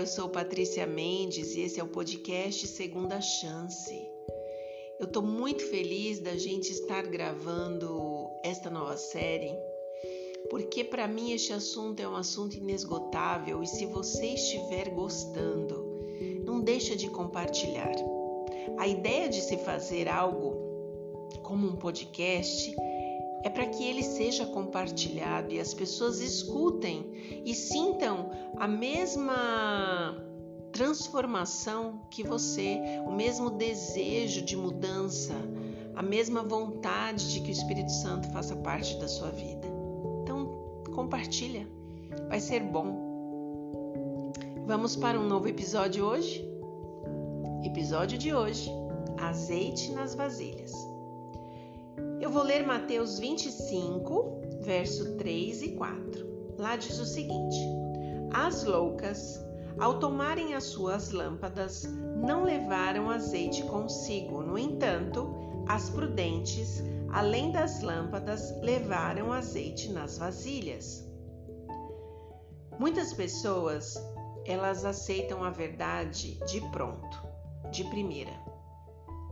sou Patrícia Mendes e esse é o podcast Segunda Chance. Eu estou muito feliz da gente estar gravando esta nova série, porque para mim este assunto é um assunto inesgotável e se você estiver gostando, não deixa de compartilhar. A ideia de se fazer algo como um podcast é para que ele seja compartilhado e as pessoas escutem e sintam a mesma transformação que você, o mesmo desejo de mudança, a mesma vontade de que o Espírito Santo faça parte da sua vida. Então, compartilha, vai ser bom. Vamos para um novo episódio hoje? Episódio de hoje, azeite nas vasilhas. Eu vou ler Mateus 25, verso 3 e 4. Lá diz o seguinte: As loucas, ao tomarem as suas lâmpadas, não levaram azeite consigo. No entanto, as prudentes, além das lâmpadas, levaram azeite nas vasilhas. Muitas pessoas, elas aceitam a verdade de pronto, de primeira.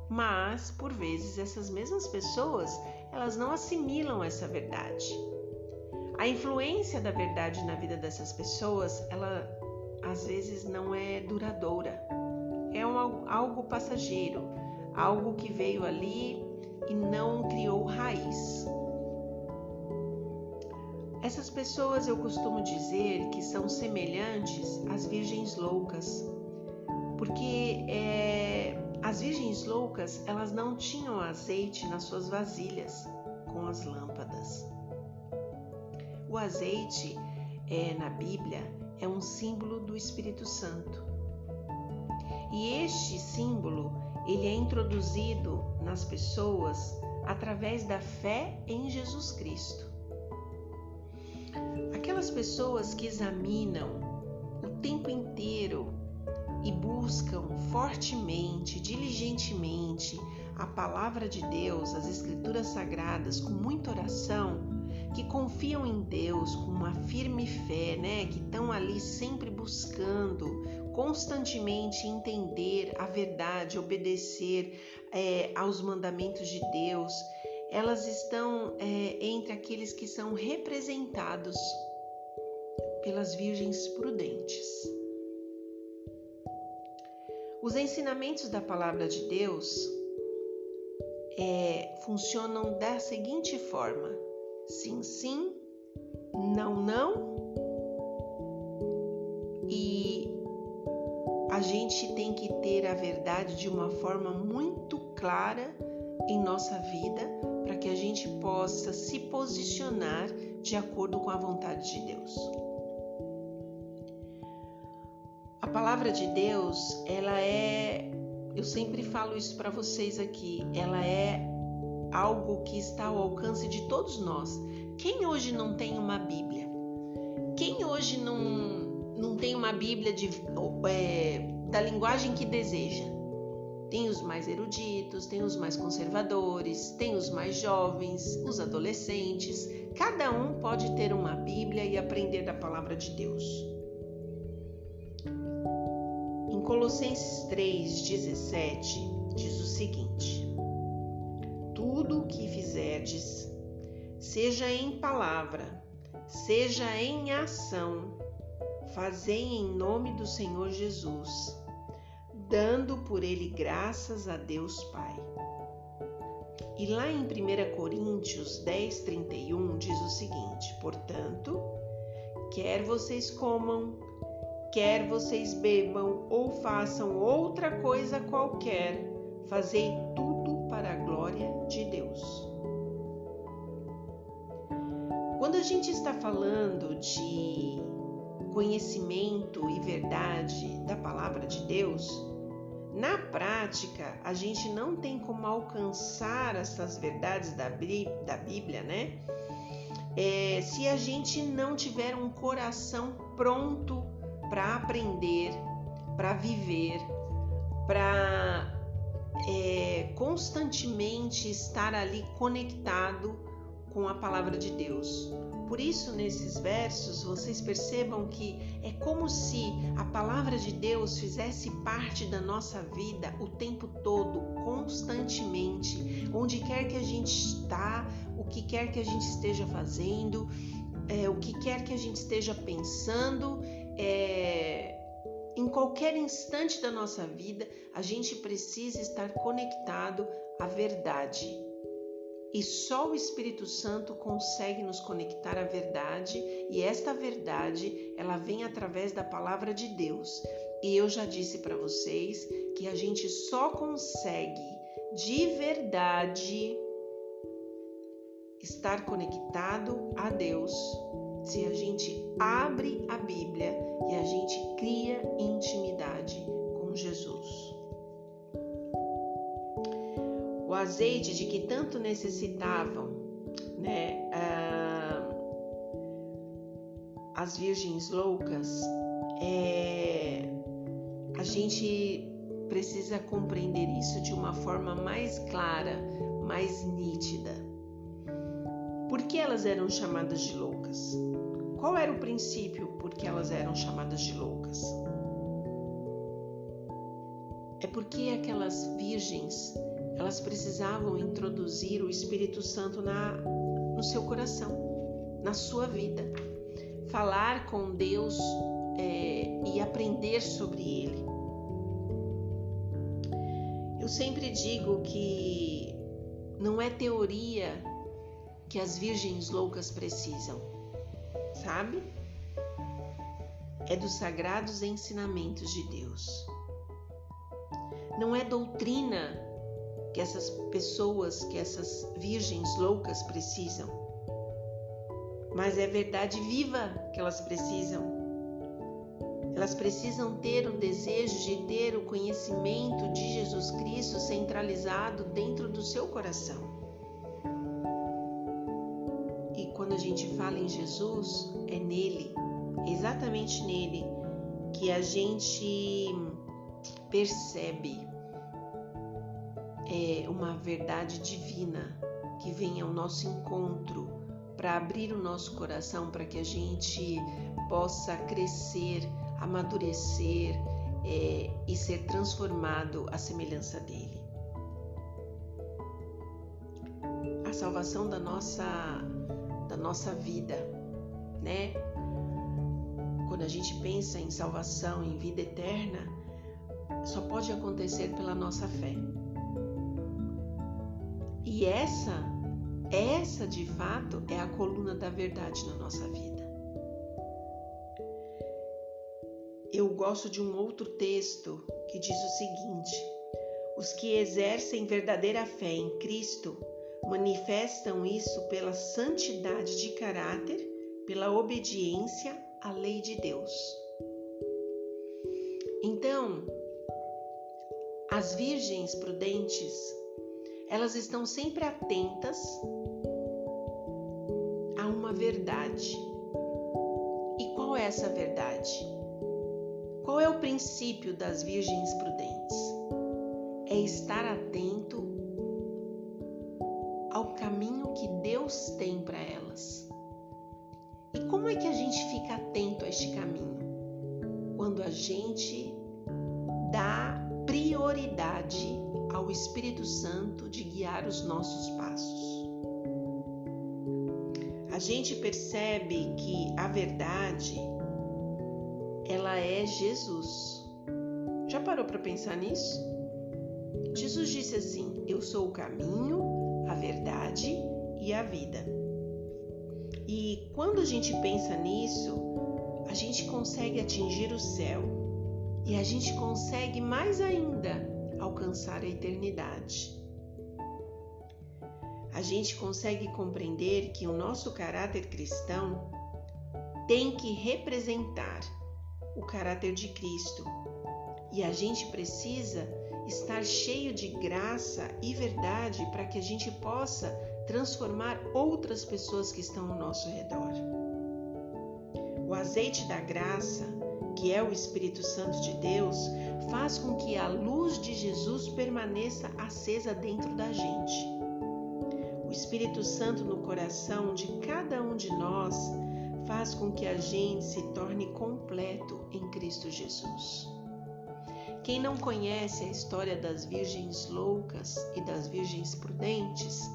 Mas, por vezes, essas mesmas pessoas, elas não assimilam essa verdade. A influência da verdade na vida dessas pessoas, ela às vezes não é duradoura. É algo passageiro, algo que veio ali e não criou raiz. Essas pessoas eu costumo dizer que são semelhantes às virgens loucas, porque as virgens loucas, elas não tinham azeite nas suas vasilhas com as lâmpadas. O azeite, na Bíblia, é um símbolo do Espírito Santo. E este símbolo, ele é introduzido nas pessoas através da fé em Jesus Cristo. Aquelas pessoas que examinam o tempo inteiro e buscam fortemente, diligentemente a palavra de Deus, as escrituras sagradas, com muita oração, que confiam em Deus com uma firme fé, que estão ali sempre buscando constantemente entender a verdade, obedecer aos mandamentos de Deus, elas estão entre aqueles que são representados pelas virgens prudentes. Os ensinamentos da palavra de Deus funcionam da seguinte forma: sim, sim, não, não, e a gente tem que ter a verdade de uma forma muito clara em nossa vida para que a gente possa se posicionar de acordo com a vontade de Deus. A palavra de Deus, eu sempre falo isso para vocês aqui, ela é algo que está ao alcance de todos nós. Quem hoje não tem uma Bíblia? Quem hoje não tem uma Bíblia da linguagem que deseja? Tem os mais eruditos, tem os mais conservadores, tem os mais jovens, os adolescentes. Cada um pode ter uma Bíblia e aprender da palavra de Deus. Em Colossenses 3,17 diz o seguinte: Tudo o que fizerdes, seja em palavra, seja em ação, fazei em nome do Senhor Jesus, dando por ele graças a Deus Pai. E lá em 1 Coríntios 10:31 diz o seguinte: Portanto, quer vocês comam, quer vocês bebam ou façam outra coisa qualquer, fazei tudo para a glória de Deus. Quando a gente está falando de conhecimento e verdade da palavra de Deus, na prática a gente não tem como alcançar essas verdades da Bíblia, se a gente não tiver um coração pronto para aprender, para viver, para constantemente estar ali conectado com a palavra de Deus. Por isso, nesses versos, vocês percebam que é como se a palavra de Deus fizesse parte da nossa vida o tempo todo, constantemente, onde quer que a gente está, o que quer que a gente esteja fazendo, o que quer que a gente esteja pensando, em qualquer instante da nossa vida, a gente precisa estar conectado à verdade. E só o Espírito Santo consegue nos conectar à verdade, e esta verdade, ela vem através da palavra de Deus. E eu já disse para vocês que a gente só consegue de verdade estar conectado a Deus se a gente abre a Bíblia e a gente cria intimidade com Jesus. O azeite de que tanto necessitavam, as virgens loucas, a gente precisa compreender isso de uma forma mais clara, mais nítida. Por que elas eram chamadas de loucas? Qual era o princípio por que elas eram chamadas de loucas? É porque aquelas virgens, elas precisavam introduzir o Espírito Santo no seu coração, na sua vida. Falar com Deus e aprender sobre Ele. Eu sempre digo que não é teoria que as virgens loucas precisam, sabe? É dos sagrados ensinamentos de Deus. Não é doutrina que essas pessoas, que essas virgens loucas precisam, mas é verdade viva que elas precisam. Elas precisam ter o desejo de ter o conhecimento de Jesus Cristo centralizado dentro do seu coração. E quando a gente fala em Jesus, é nele, exatamente nele, que a gente percebe uma verdade divina que vem ao nosso encontro para abrir o nosso coração para que a gente possa crescer, amadurecer e ser transformado à semelhança dele. A salvação da nossa vida, né? Quando a gente pensa em salvação, em vida eterna, só pode acontecer pela nossa fé. E essa de fato é a coluna da verdade na nossa vida. Eu gosto de um outro texto que diz o seguinte: os que exercem verdadeira fé em Cristo manifestam isso pela santidade de caráter, pela obediência à lei de Deus. Então, as virgens prudentes, elas estão sempre atentas a uma verdade. E qual é essa verdade? Qual é o princípio das virgens prudentes? É estar atento ao caminho que Deus tem para elas. E como é que a gente fica atento a este caminho? Quando a gente dá prioridade ao Espírito Santo de guiar os nossos passos. A gente percebe que a verdade, ela é Jesus. Já parou para pensar nisso? Jesus disse assim: eu sou o caminho, a verdade e a vida. E quando a gente pensa nisso, a gente consegue atingir o céu e a gente consegue mais ainda alcançar a eternidade. A gente consegue compreender que o nosso caráter cristão tem que representar o caráter de Cristo e a gente precisa estar cheio de graça e verdade para que a gente possa transformar outras pessoas que estão ao nosso redor. O azeite da graça, que é o Espírito Santo de Deus, faz com que a luz de Jesus permaneça acesa dentro da gente. O Espírito Santo no coração de cada um de nós faz com que a gente se torne completo em Cristo Jesus. Quem não conhece a história das virgens loucas e das virgens prudentes,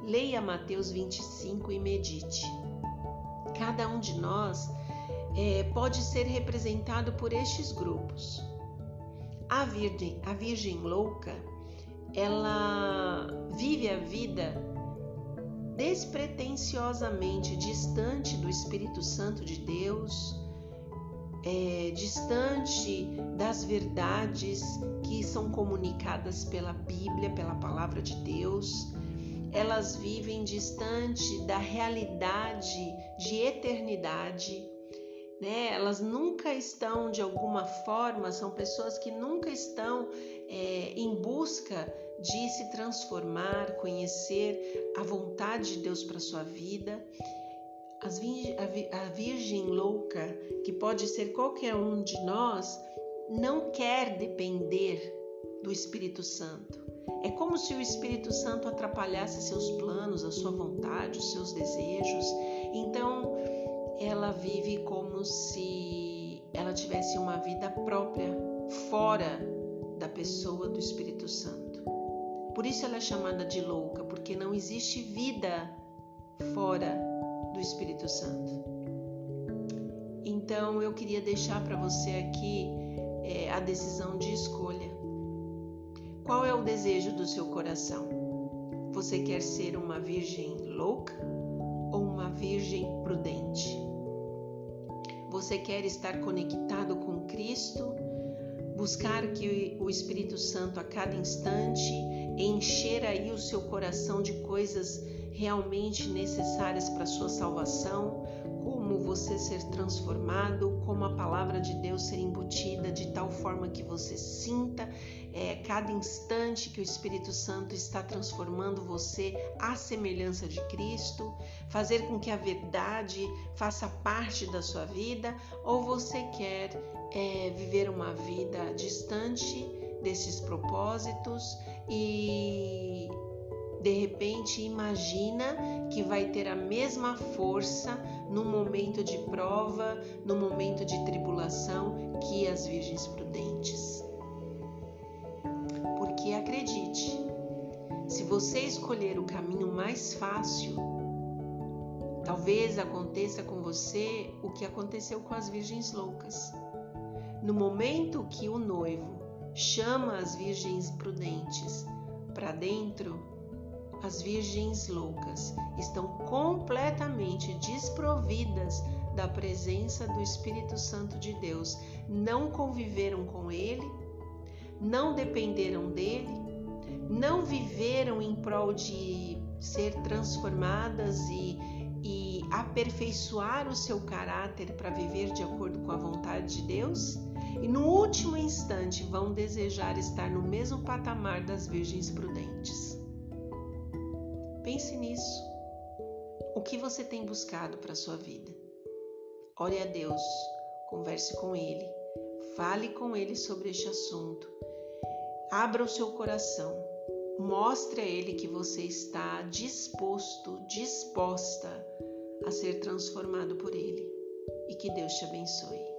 leia Mateus 25 e medite. Cada um de nós pode ser representado por estes grupos. A virgem louca, ela vive a vida despretensiosamente distante do Espírito Santo de Deus, distante das verdades que são comunicadas pela Bíblia, pela Palavra de Deus. Elas vivem distante da realidade de eternidade, né? Elas nunca estão, de alguma forma, são pessoas que nunca estão em busca de se transformar, conhecer a vontade de Deus para a sua vida. A virgem louca, que pode ser qualquer um de nós, não quer depender do Espírito Santo. É como se o Espírito Santo atrapalhasse seus planos, a sua vontade, os seus desejos. Então, ela vive como se ela tivesse uma vida própria, fora da pessoa do Espírito Santo. Por isso ela é chamada de louca, porque não existe vida fora do Espírito Santo. Então, eu queria deixar para você aqui a decisão de escolha. Qual é o desejo do seu coração? Você quer ser uma virgem louca ou uma virgem prudente? Você quer estar conectado com Cristo, buscar que o Espírito Santo a cada instante encher aí o seu coração de coisas realmente necessárias para a sua salvação, como você ser transformado, como a palavra de Deus ser embutida de tal forma que você sinta cada instante que o Espírito Santo está transformando você à semelhança de Cristo, fazer com que a verdade faça parte da sua vida, ou você quer viver uma vida distante desses propósitos e de repente imagina que vai ter a mesma força no momento de prova, no momento de tribulação que as virgens prudentes. Porque acredite, se você escolher o caminho mais fácil, talvez aconteça com você o que aconteceu com as virgens loucas. No momento que o noivo chama as virgens prudentes para dentro, as virgens loucas estão completamente desprovidas da presença do Espírito Santo de Deus. Não conviveram com Ele, não dependeram dele, não viveram em prol de ser transformadas e aperfeiçoar o seu caráter para viver de acordo com a vontade de Deus. E no último instante vão desejar estar no mesmo patamar das virgens prudentes. Pense nisso. O que você tem buscado para a sua vida? Ore a Deus, converse com Ele, fale com Ele sobre este assunto. Abra o seu coração, mostre a Ele que você está disposta a ser transformado por Ele. E que Deus te abençoe.